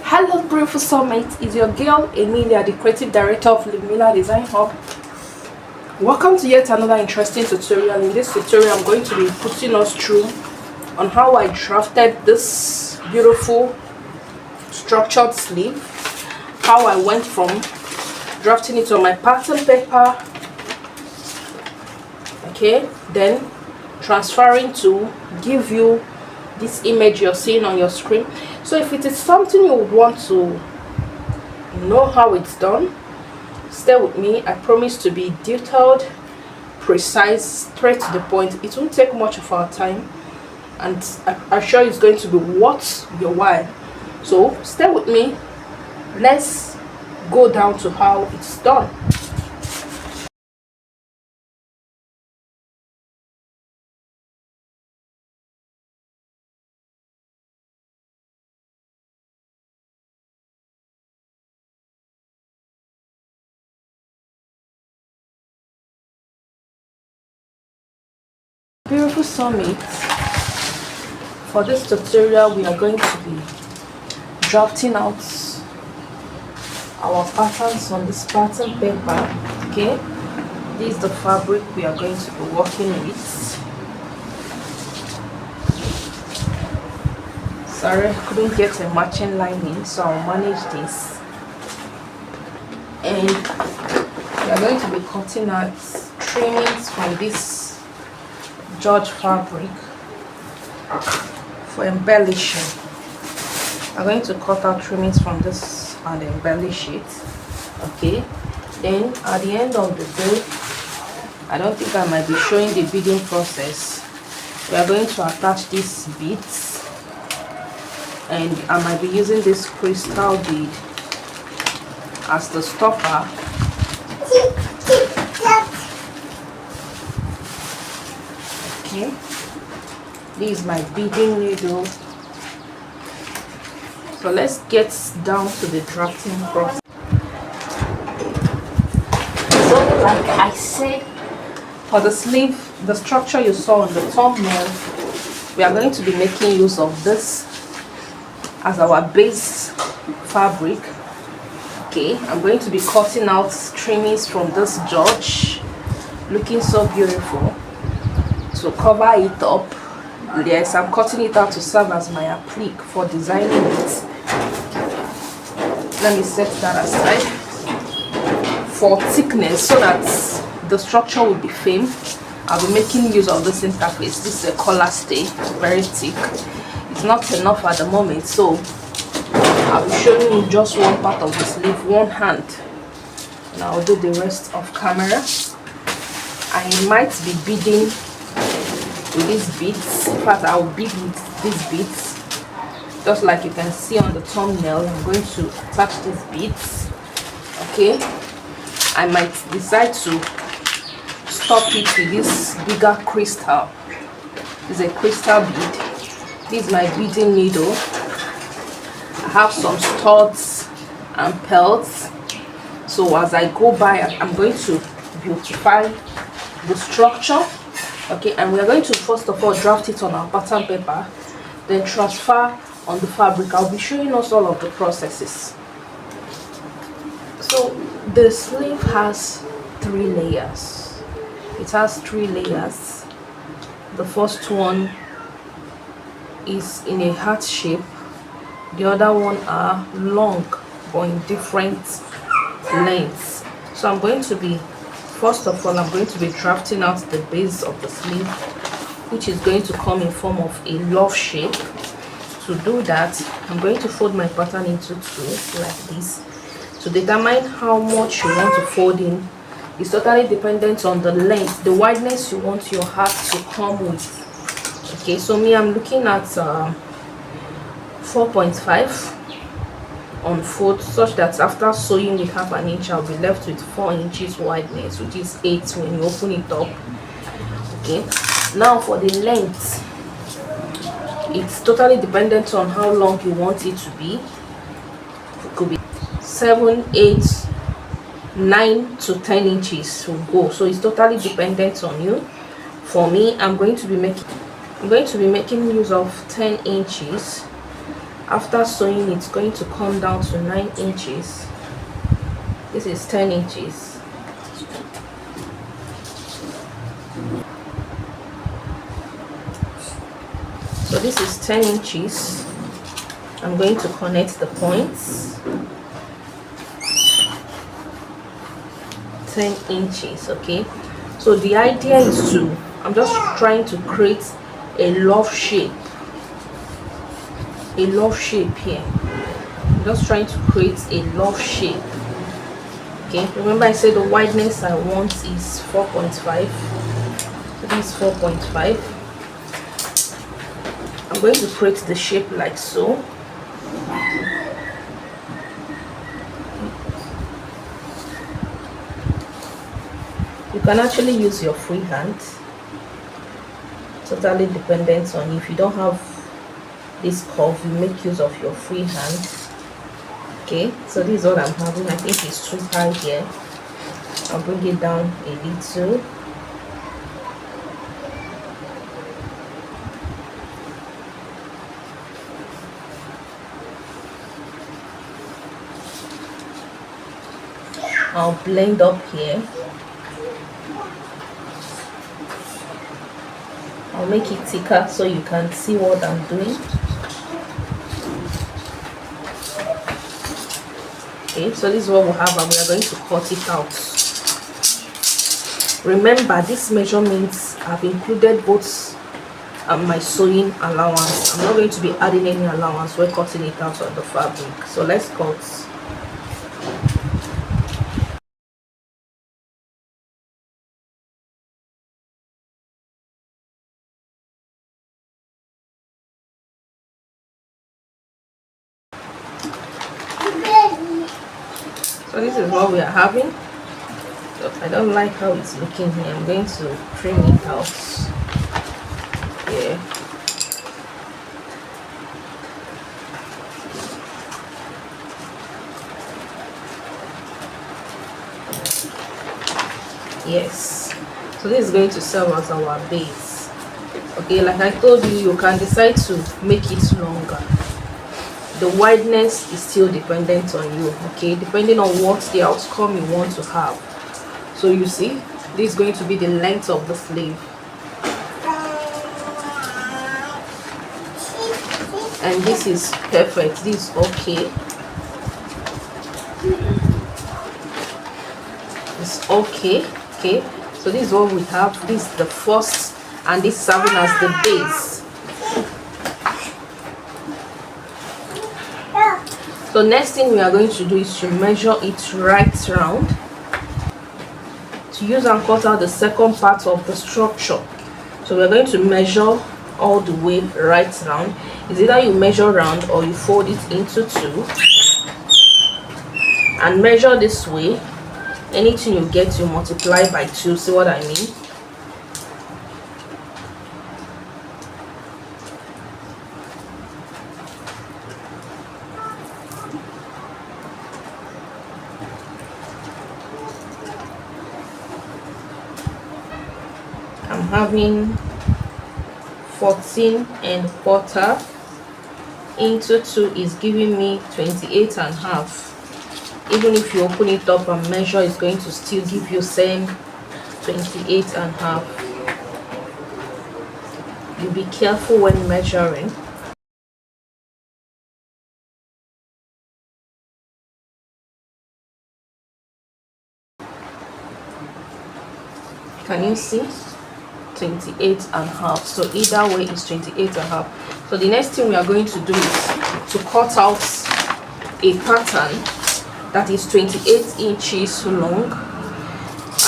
Hello beautiful soulmates, it's your girl Emilia, the creative director of Emilia Design Hub. Welcome to yet another interesting tutorial. In this tutorial I'm going to be putting us through on how I drafted this beautiful structured sleeve, how I went from drafting it on my pattern paper, okay, then transferring to give you this image you're seeing on your screen. So if it is something you want to know how it's done, stay with me. I promise to be detailed, precise, straight to the point. It won't take much of our time, and I'm sure it's going to be worth your while. So stay with me. Let's go down to how it's done. Beautiful soulmates, for this tutorial we are going to be drafting out our patterns on this pattern paper. Okay, this is the fabric we are going to be working with. Sorry, I couldn't get a matching lining, so I'll manage this. And we are going to be cutting out trimmings from this George fabric for embellishing. I'm going to cut out trimmings from this and embellish it. Okay, then at the end of the day, I don't think I might be showing the beading process. We are going to attach these beads, and I might be using this crystal bead as the stopper. Okay, this is my beading needle. So let's get down to the drafting process. So like I said, for the sleeve, the structure you saw on the thumbnail, we are going to be making use of this as our base fabric. Okay, I'm going to be cutting out trimmings from this George, looking so beautiful. To cover it up, yes, I'm cutting it out to serve as my applique for designing it. Let me set that aside for thickness so that the structure will be firm. I'll be making use of this interface. This is a color stay, very thick. It's not enough at the moment, so I'll be showing you just one part of the sleeve, one hand, and I'll do the rest off camera. I might be beading with these beads. In fact, I'll bead with these beads, just like you can see on the thumbnail. I'm going to attach these beads. Okay, I might decide to stop it with this bigger crystal. This is a crystal bead. This is my beading needle. I have some studs and pearls, so as I go by, I'm going to beautify the structure. Okay, and we are going to first of all draft it on our pattern paper, then transfer on the fabric. I'll be showing us all of the processes. So the sleeve has 3 layers. It has 3 layers. The first one is in a heart shape. The other one are long but in different lengths. So I'm going to be, first of all, I'm going to be drafting out the base of the sleeve, which is going to come in form of a love shape. To do that, I'm going to fold my pattern into 2 like this. To determine how much you want to fold in, it's totally dependent on the length, the wideness you want your heart to come with. Okay, so me, I'm looking at 4.5 on fold, such that after sewing with half an inch, I'll be left with 4 inches wideness, which is 8 when you open it up. Okay, now for the length, it's totally dependent on how long you want it to be. It could be 7, 8, 9 to 10 inches will go, so it's totally dependent on you. For me, I'm going to be making use of 10 inches After sewing, it's going to come down to 9 inches. This is 10 inches. So this is 10 inches. I'm going to connect the points. 10 inches. Okay, so the idea is to, I'm just trying to create a love shape. A love shape here. I'm just trying to create a love shape. Okay, remember I said the wideness I want is 4.5. So this is 4.5. I'm going to create the shape like so. You can actually use your free hand, totally dependent on you. If you don't have this curve, you make use of your free hand. Okay, so this is what I'm having. I think it's too high here. I'll bring it down a little. I'll blend up here. I'll make it thicker so you can see what I'm doing. Okay, so this is what we have, and we are going to cut it out. Remember, these measurements have included both my sewing allowance. I'm not going to be adding any allowance. We're cutting it out of the fabric. So let's cut. So this is what we are having. So I don't like how it's looking here. I'm going to trim it out. Yeah. Yes. So this is going to serve as our base. Okay, like I told you, you can decide to make it longer. The wideness is still dependent on you, okay, depending on what the outcome you want to have. So you see, this is going to be the length of the sleeve, and this is perfect. This is okay. It's okay. Okay, so this is what we have. This is the first, and this serving as the base. So next thing we are going to do is to measure it right round, to use and cut out the second part of the structure. So we're going to measure all the way right round. It's either you measure round or you fold it into two and measure this way. Anything you get, you multiply by 2. See what I mean? I'm having 14 and quarter into 2 is giving me 28 and half. Even if you open it up and measure, it's going to still give you same 28 and half. You be careful when measuring. Can you see? 28 and half. So either way is 28 and half. So the next thing we are going to do is to cut out a pattern that is 28 inches long,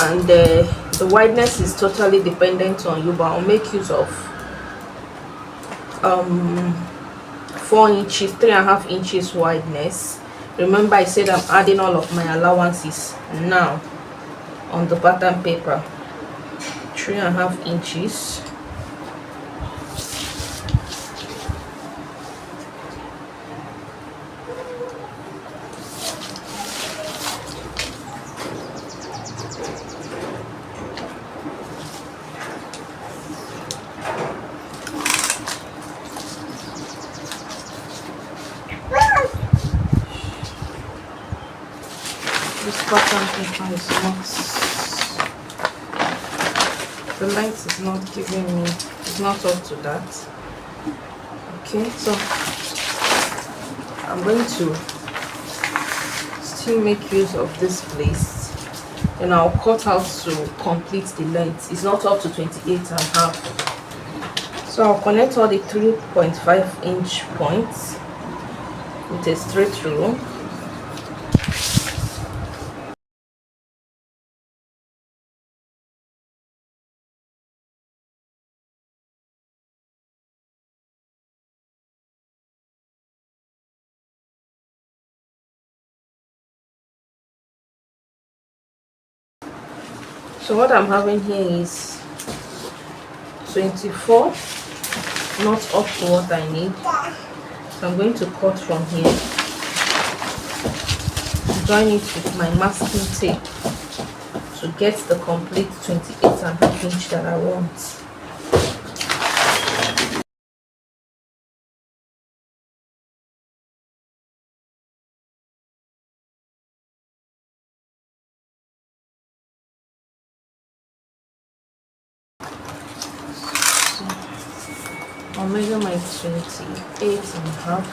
and the wideness is totally dependent on you, but I'll make use of 4 inches, 3.5 inches wideness. Remember I said I'm adding all of my allowances now on the pattern paper. 3.5 inches. This pattern paper is not, the light is not giving me, it's not up to that. Okay, so I'm going to still make use of this place, and I'll cut out to complete the length. It's not up to 28.5. So I'll connect all the 3.5 inch points with a straight rule. So what I'm having here is 24, not up to what I need. So I'm going to cut from here, join it with my masking tape to get the complete 28.5 inch that I want. I'll measure my 28.5.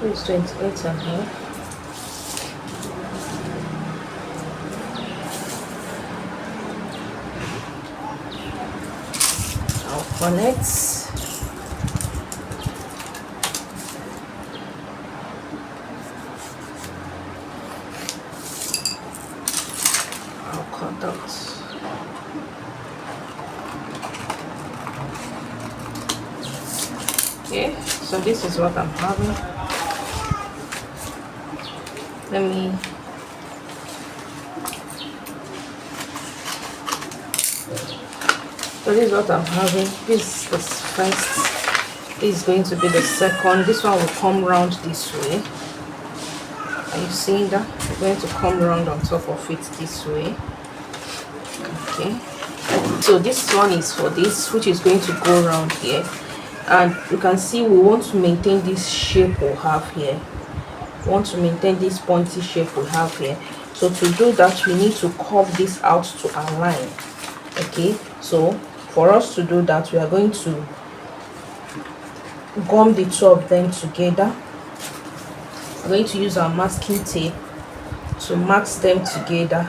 It's 28.5. I'll connect. Okay, so this is what I'm having. So this is what I'm having. This is the first, this is going to be the second. This one will come round this way. Are you seeing that? We're going to come round on top of it this way. Okay, so this one is for this, which is going to go around here, and you can see we want to maintain this shape we have here. We want to maintain this pointy shape we have here. So to do that, we need to curve this out to align. Okay, so for us to do that, we are going to gum the two of them together. I'm going to use our masking tape to mask them together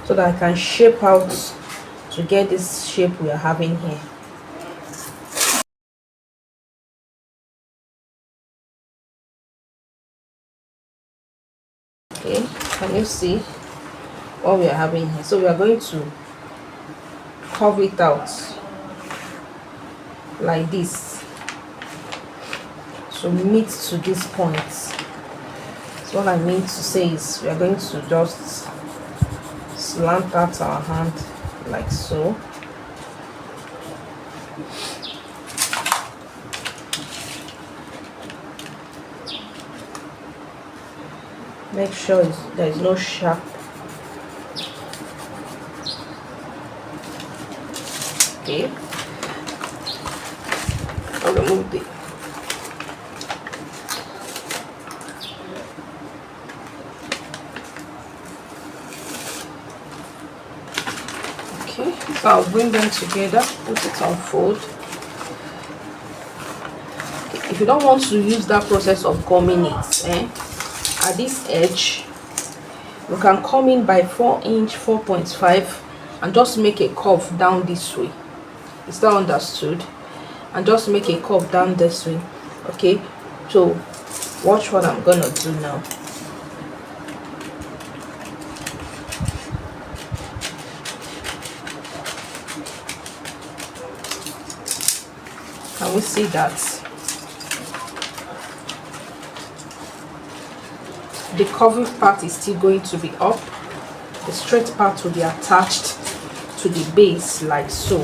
so that I can shape out to get this shape we are having here. Okay, can you see what we are having here? So we are going to curve it out like this to meet to this point. So what I mean to say is we are going to just slant out our hand like so. Make sure there is no sharp. Okay, I'll remove the so I'll bring them together, put it on fold. Okay, if you don't want to use that process of gumming it, at this edge, you can come in by 4 inch, 4.5, and just make a curve down this way. Is that understood? And just make a curve down this way. Okay, so watch what I'm gonna do now. Can we see that? The curving part is still going to be up. The straight part will be attached to the base like so.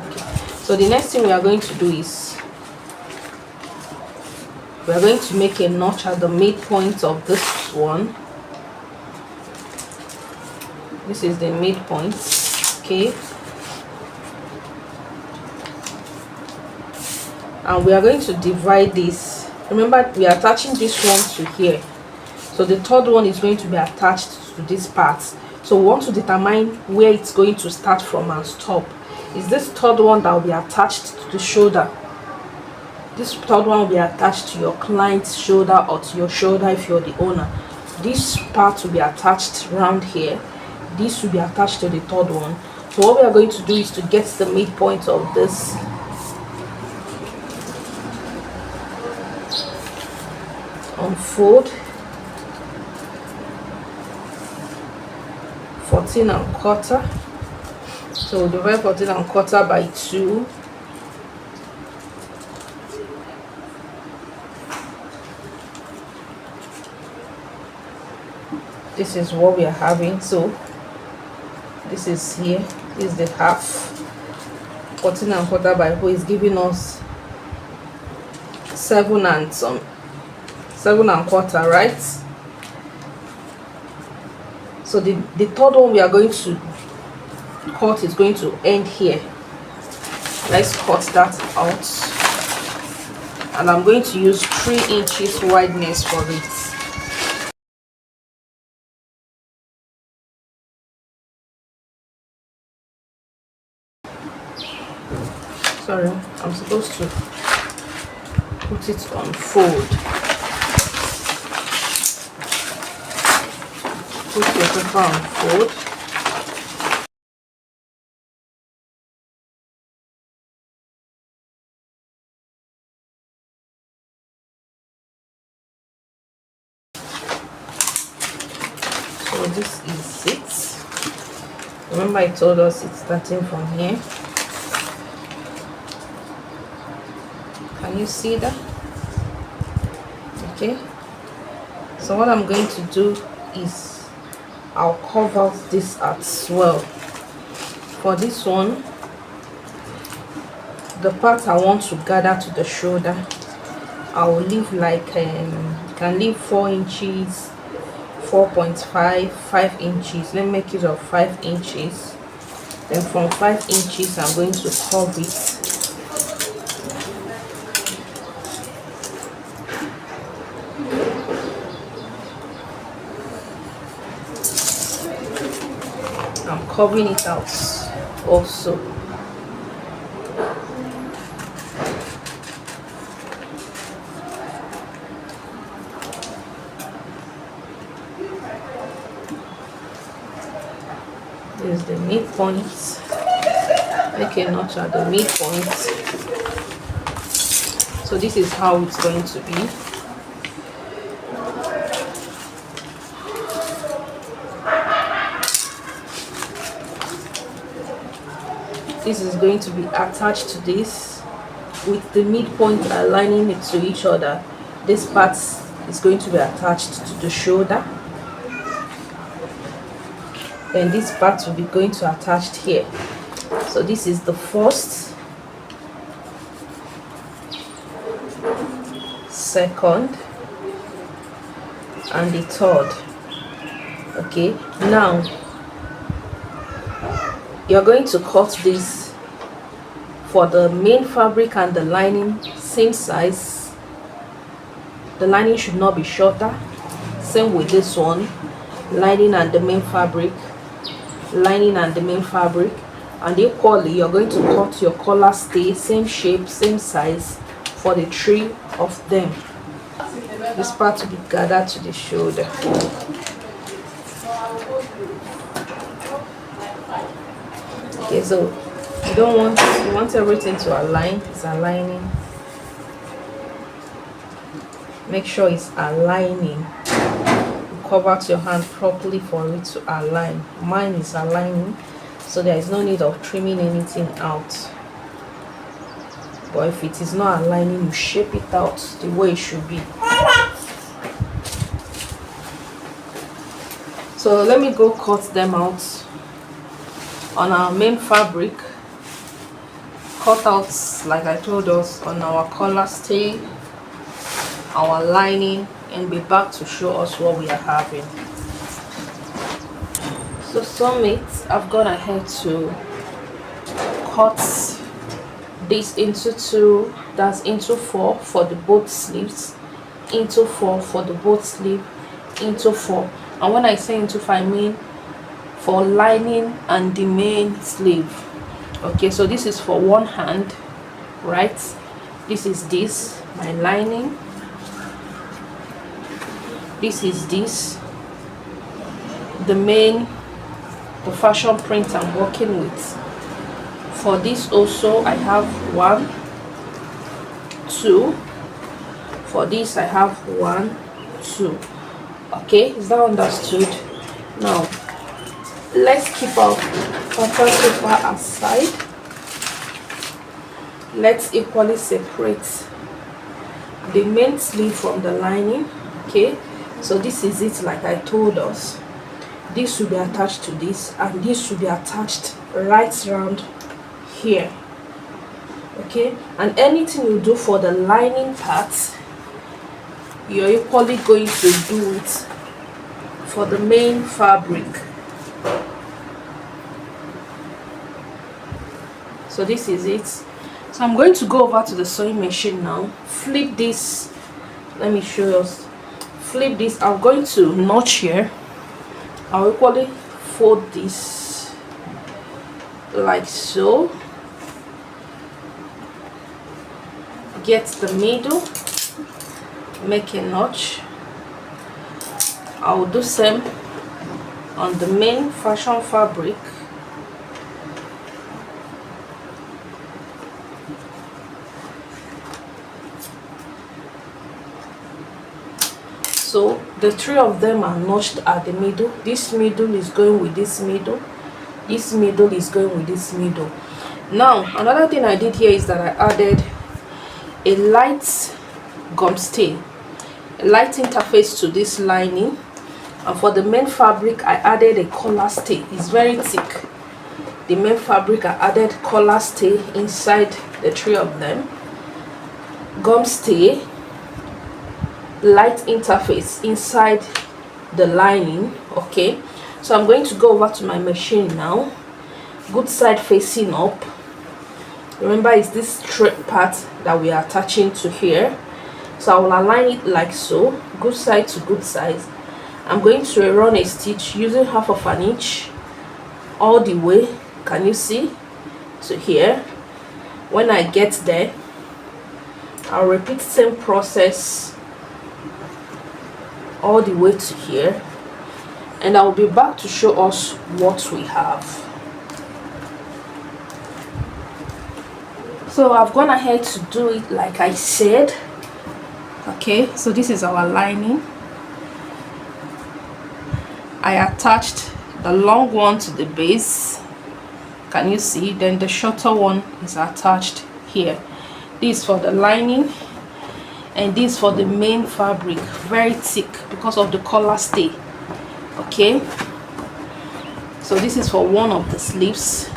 Okay. So the next thing we are going to do is we are going to make a notch at the midpoint of this one. This is the midpoint. Okay, and we are going to divide this. Remember, we are attaching this one to here, so the third one is going to be attached to this part. So we want to determine where it's going to start from and stop. Is this third one that will be attached to the shoulder? This third one will be attached to your client's shoulder or to your shoulder if you're the owner. This part will be attached around here. This will be attached to the third one. So what we are going to do is to get the midpoint of this. Unfold 14¼ so divide 14¼ by 2. This is what we are having. So this is here, this is the half. 14¼ by 4 is giving us 7¼ right? So the third one we are going to cut is going to end here. Let's cut that out, and I'm going to use 3 inches wideness for it. Sorry, I'm supposed to put it on fold. Put your paper on fold. So this is it. Remember, I told us it's starting from here. Can you see that? Okay, so what I'm going to do is I'll cover this as well. For this one, the part I want to gather to the shoulder, I will leave like you can leave 4 inches, 4.5, 5 inches. Let me make use of 5 inches. Then from 5 inches I'm going to curve it. I'm covering it out also. This is the midpoint. Make a notch at the midpoint. So this is how it's going to be. This is going to be attached to this with the midpoint aligning it to each other. This part is going to be attached to the shoulder. Then this part will be going to attached here. So this is the first, second, and the third. Okay, now you're going to cut this for the main fabric and the lining same size. The lining should not be shorter. Same with this one, lining and the main fabric, lining and the main fabric. And equally, you're going to cut your collar stay same shape, same size for the 3 of them. This part will be gathered to the shoulder. Okay, so you want everything to align. It's aligning. Make sure it's aligning. You cover your hand properly for it to align. Mine is aligning, so there is no need of trimming anything out. But if it is not aligning, you shape it out the way it should be. So let me go cut them out. On our main fabric, cut out like I told us on our collar stay, our lining, and be back to show us what we are having. To sum it, I've gone ahead to cut this into two, that's into four for the both sleeves, into four for the both sleeve, into four. And when I say into four, I mean for lining and the main sleeve. Okay, so this is for one hand, right? This my lining. This is the main, the fashion print I'm working with. For this also I have 1, 2. For this I have 1, 2. Okay, is that understood? Now let's keep our pattern paper aside. Let's equally separate the main sleeve from the lining. Okay, so this is it, like I told us. This should be attached to this, and this should be attached right around here. Okay, and anything you do for the lining part, you're equally going to do it for the main fabric. So this is it. So I'm going to go over to the sewing machine now, flip this, let me show us, flip this. I'm going to notch here. I'll equally fold this like so, get the middle, make a notch. I'll do same on the main fashion fabric. So the three of them are notched at the middle. This middle is going with this middle, this middle is going with this middle. Now another thing I did here is that I added a light gum stay, a light interface to this lining, and for the main fabric I added a collar stay. It's very thick. The main fabric I added collar stay inside the three of them, gum stay, light interface inside the lining. Okay, so I'm going to go over to my machine now, good side facing up. Remember, it's this straight part that we are attaching to here, so I will align it like so, good side to good side. I'm going to run a stitch using 1/2 inch all the way, can you see, to here. When I get there, I'll repeat same process all the way to here, and I'll be back to show us what we have. So I've gone ahead to do it like I said. Okay, so this is our lining. I attached the long one to the base, can you see, then the shorter one is attached here. This for the lining, and this for the main fabric, very thick because of the collar stay. Okay, so this is for one of the sleeves.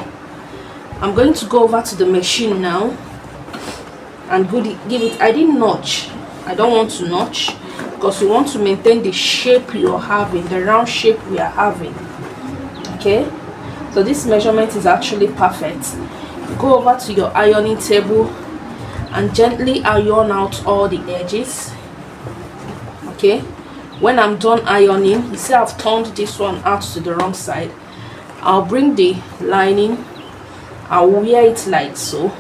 I'm going to go over to the machine now and give it, I didn't notch, I don't want to notch because we want to maintain the shape you're having, the round shape we are having. Okay, so this measurement is actually perfect. Go over to your ironing table and gently iron out all the edges. Okay, when I'm done ironing, you see I've turned this one out to the wrong side. I'll bring the lining, I'll wear it like so,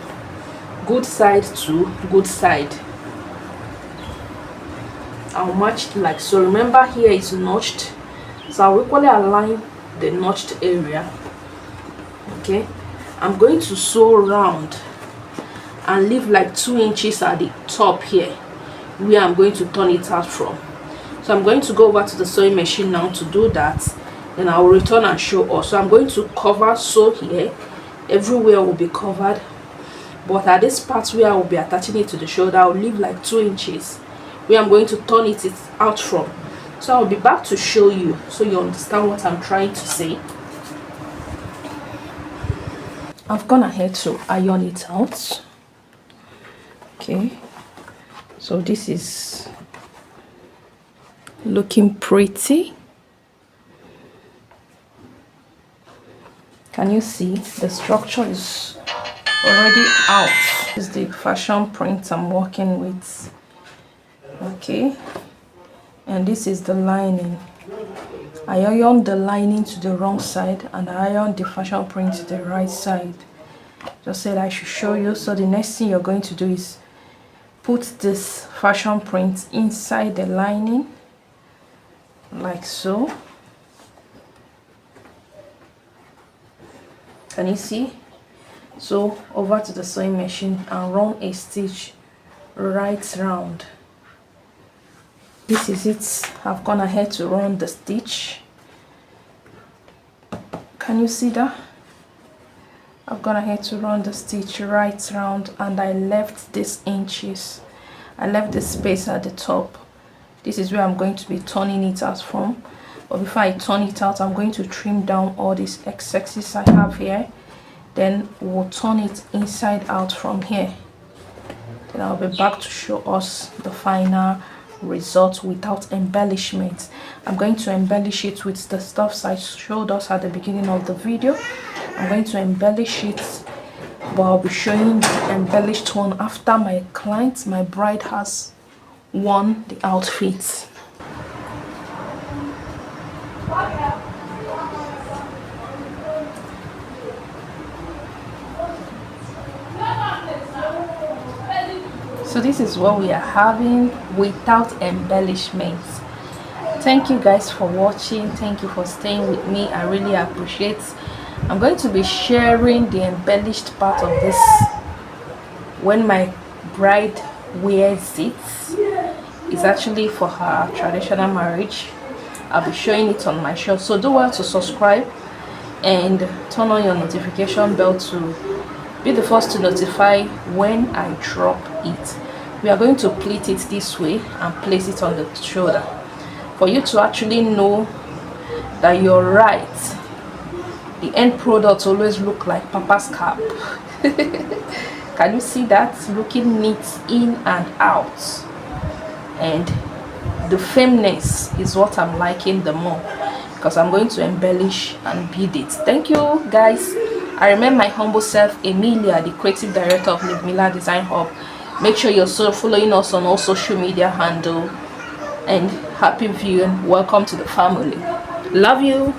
good side to good side. I'll match it like so. Remember, here is notched, so I'll equally align the notched area. Okay, I'm going to sew round and leave like 2 inches at the top here where I'm going to turn it out from. So I'm going to go over to the sewing machine now to do that, then I will return and show us. So I'm going to cover, sew here, everywhere will be covered, but at this part where I will be attaching it to the shoulder, I'll leave like 2 inches where I'm going to turn it out from. So I'll be back to show you so you understand what I'm trying to say. I've gone ahead to iron it out. Okay, so this is looking pretty. Can you see the structure is already out? This is the fashion print I'm working with. Okay, and this is the lining. I ironed the lining to the wrong side and I ironed the fashion print to the right side. Just said I should show you. So the next thing you're going to do is put this fashion print inside the lining, like so. Can you see? So over to the sewing machine and run a stitch right round. This is it. I've gone ahead to run the stitch. Can you see that? I've gone ahead to run the stitch right round, and I left these inches. I left the space at the top. This is where I'm going to be turning it out from. But before I turn it out, I'm going to trim down all these excesses I have here. Then we'll turn it inside out from here. Then I'll be back to show us the final result without embellishment. I'm going to embellish it with the stuffs I showed us at the beginning of the video. I'm going to embellish it, but I'll be showing the embellished one after my client, my bride, has worn the outfit. So this is what we are having without embellishments. Thank you guys for watching. Thank you for staying with me. I really appreciate. I'm going to be sharing the embellished part of this when my bride wears it. It's actually for her traditional marriage. I'll be showing it on my show. So do well to subscribe and turn on your notification bell to be the first to notify when I drop it. We are going to pleat it this way and place it on the shoulder for you to actually know that you're right. The end product always look like Papa's cap. Can you see that? Looking neat in and out. And the firmness is what I'm liking the more, because I'm going to embellish and bead it. Thank you guys. I remain my humble self, Emilia, the creative director of Liv Miller Design Hub. Make sure you're following us on all social media handle, and happy viewing. Welcome to the family. Love you.